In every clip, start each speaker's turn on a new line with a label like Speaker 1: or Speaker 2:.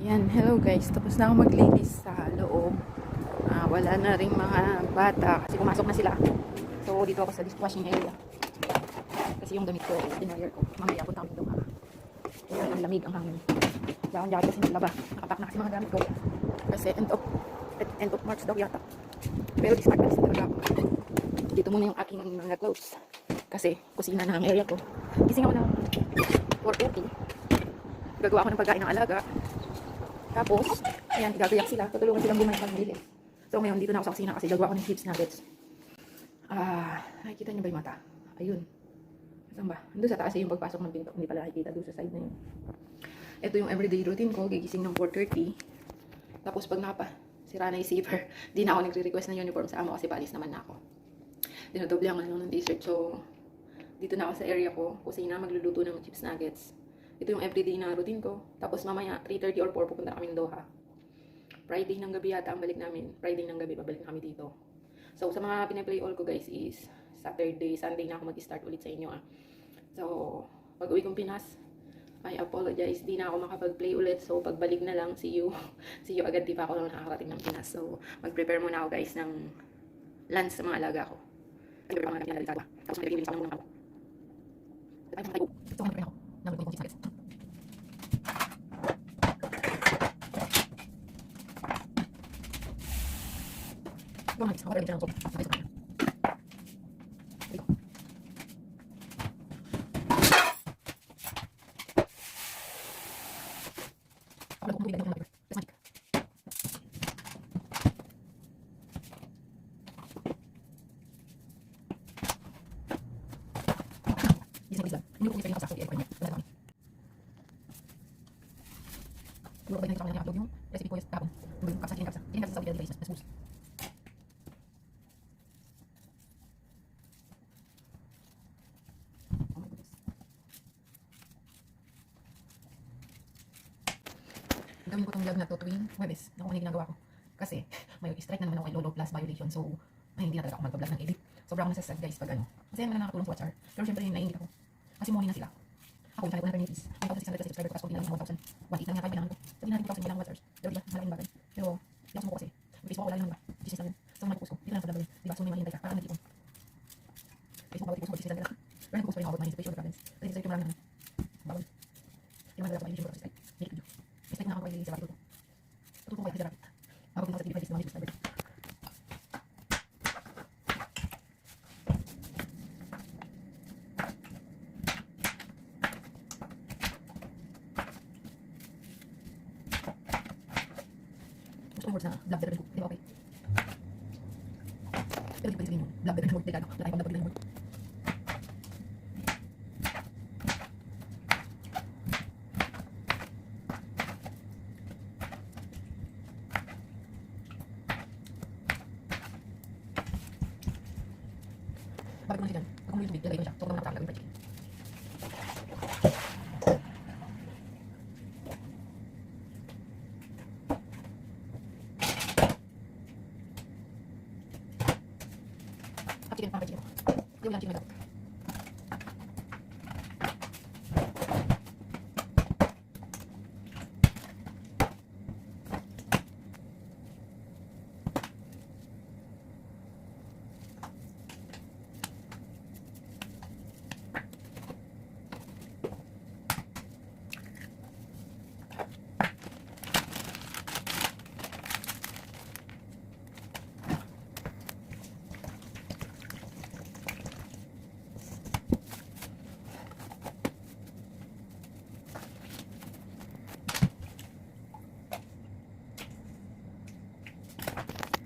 Speaker 1: Yan, hello guys. Tapos na ako maglinis sa loob. Wala na ring mga bata kasi pumasok na sila. So, dito ako sa dishwashing area. Kasi yung damit ko is dinayer ko. Mamaya punta kami doon. Ayan, ang lamig ang hangin. Wala akong jacket kasi nilaba. Nakapak na kasi mga gamit ko. Kasi end of March daw yata. Pero discard na talaga ako. Dito muna yung aking mga clothes. Kasi kusina na ang area ko. Gising ako ng 4:30. Gagawa ako ng pagkain ng alaga. Tapos, ayan, gagayak sila. Tutulungan silang bumalik ng bilis. So, ngayon, dito na ako sa kusina kasi gagawa ako ng chips nuggets. Nakikita niyo ba yung mata? Ayun. Saan ba? Doon sa taas yung pagpasok ng pinto. Hindi pala nakikita doon sa side na yun. Ito yung everyday routine ko. Gigising ng 4:30. Tapos, pag sira na yung zipper, di na ako nagre-request ng uniform sa amo kasi paalis naman na ako. Dinodoble ang ng dessert. So, dito na ako sa area ko. Kusina, magluluto ng chips nuggets. Ito yung everyday na routine ko. Tapos mamaya, 3:30 or 4, pupunta kami ng Doha. Friday ng gabi yata ang balik namin. Friday ng gabi, babalik na kami dito. So, sa mga pinaplay all ko guys is Saturday, Sunday na ako mag-start ulit sa inyo. So, pag uwi kong Pinas, I apologize. Di na ako makapag-play ulit. So, pagbalik na lang, see you. See you agad. Di pa ako lang nakakarating ng Pinas. So, mag-prepare muna ako guys ng lunch sa mga alaga ko. Prepare mga natin na tapos mag-release ako ng ako. Ito ang ako. Nagulit ko yung Vamos a ver, ahora le echamos un poco. Ahora como digo, es mágica. Y esa isla, no puedo pensar que es para mí. Luego de que trabajar en el recibi ko es tapon. Kapsa, tienen kapsa sa vida de islas, mas gawin ko tong vlog na to tuwing Huwebes na kung ano yung ginagawa ko. Kasi may strike na naman ako kay Lolo Plus violation. So, ay hindi na talaga ako mag-vlog ng edit. Sobrang nasasad guys pag ano. Kasi naman na nakakatulong sa WhatsApp. Pero syempre naiingit ako. Kasi morning na sila. Ako yung 500 minutes. 1,600 kasi subscriber ko tapos kung lang 1,000. 1,800 lang yung kaibigan ko. Sabi natin 2,000 bilang WhatsApp. Pero diba, malaking bagay. Pero, hindi ako sumuko kasi. Facebook wala lang diba? Business lang yun. So, malipos ko. Hindi na lang sa vlog diba? So, may mahintay ka. Parang nag-ipon. Facebook bawat ipos ko, business lang nila. Pero nag-post pa rin ako about my situation problems. Kasi sa ito marami naman. Bawal. Hindi naman nagagawa violation ko sa strike. Make video. May strike na ako kay sa rapid ko. Tutupo kayo sa rapid. Ako din ako sa TV5 na mga subscriber. Gusto ko words na vlog better than book. Di ba okay? Pero di pa rin sabihin yung vlog better than book. Delikado. Wala tayong vlog better than book. Bakit ko na siya dyan? Pag kumulit tubig, lalagay ko siya. So, kung naman natakal, gawin pa chicken. Chicken, para chicken ko. Yung lang chicken na dapat.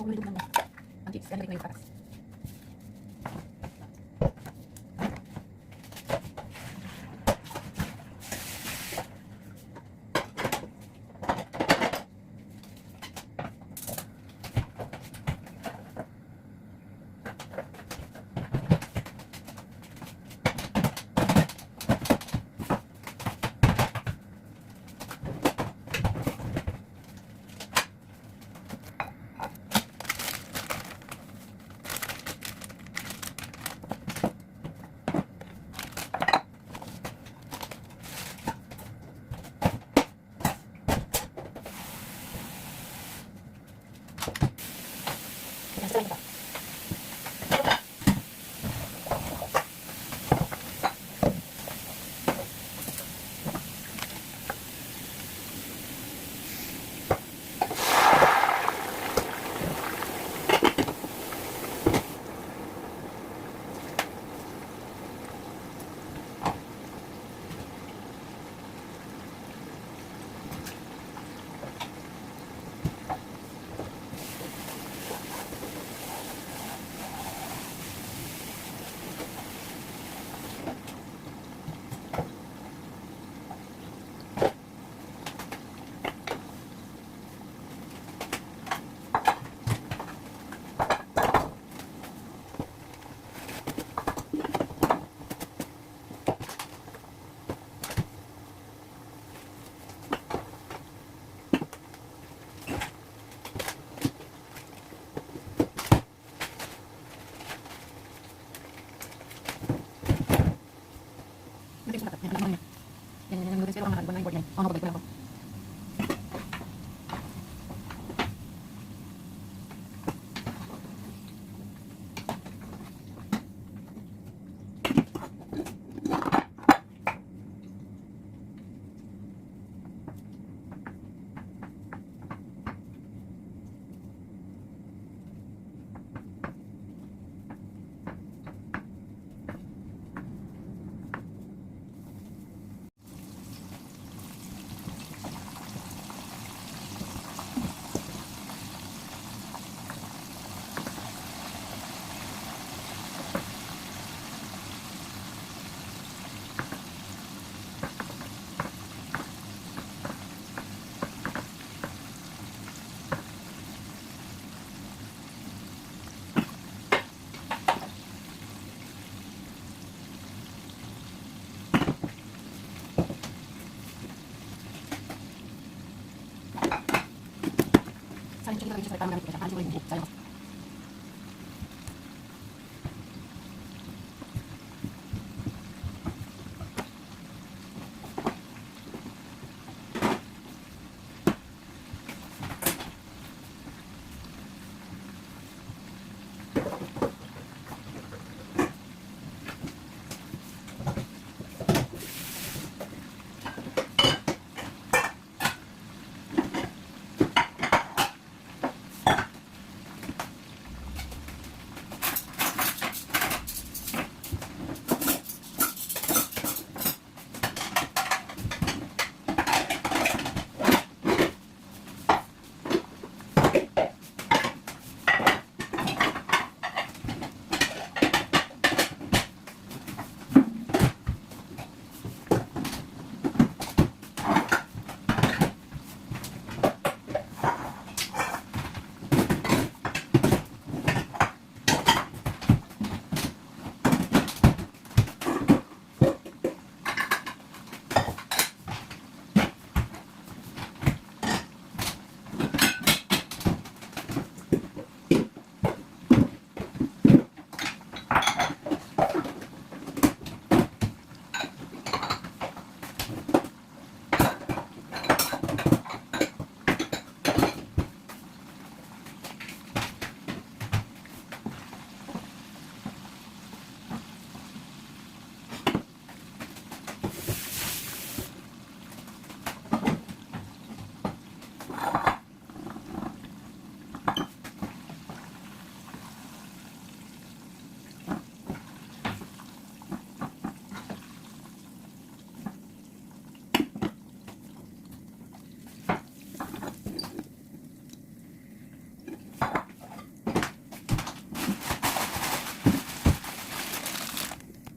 Speaker 1: So, gulitog lang mo. Ang chips, yan, na yung patas. Kailangan ko na yung board line. Oo, mapagay ko lang ako. Sayang siya ginagawin siya sa tamang gamit ko siya. Kasi ko yung buhok. Sayang.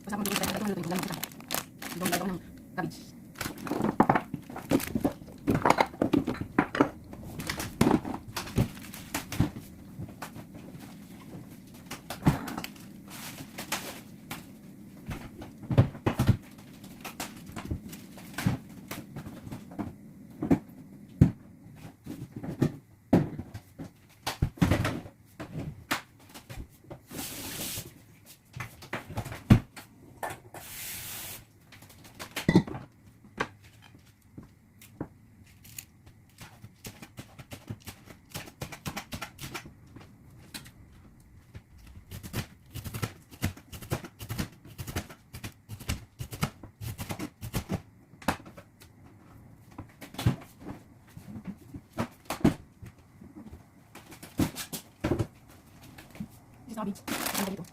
Speaker 1: Kasama dito tayo. Ito yung lalang kita. Doon lagaw ng cabbage. Sa cabbage. Ang dito.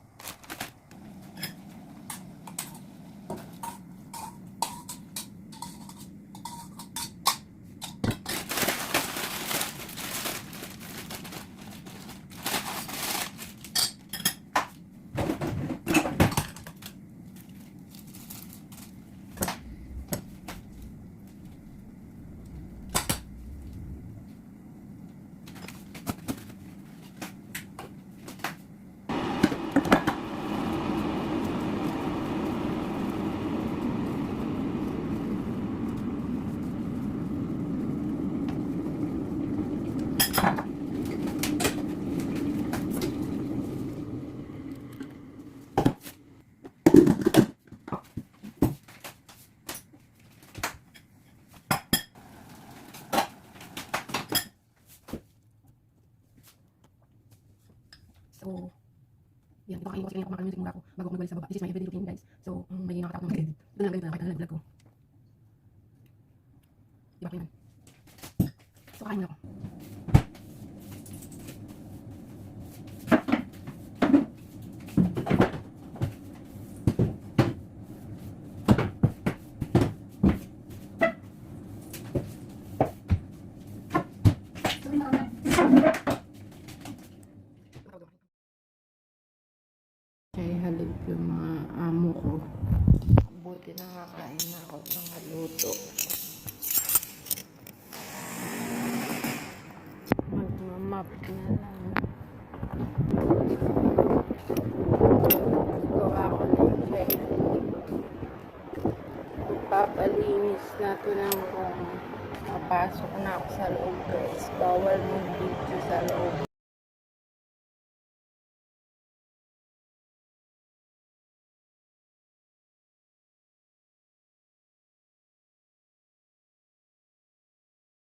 Speaker 1: So, yan. Ito kayo kasi kanina kumakain music muna ako bago ako magwalis sa baba. This is my everyday routine, guys. So, may nakatapos ng credit. Ito lang ganito na nakita na vlog ko. Diba ko yun? So, kain na ako. Kaya halip yung mga amo ko. Buti nakakain na ako ng luto. Magmamap na lang. Gawa ko ng check. Papalinis na ito ng room. Papasok na ako sa loob, guys. Bawal mag-video sa loob.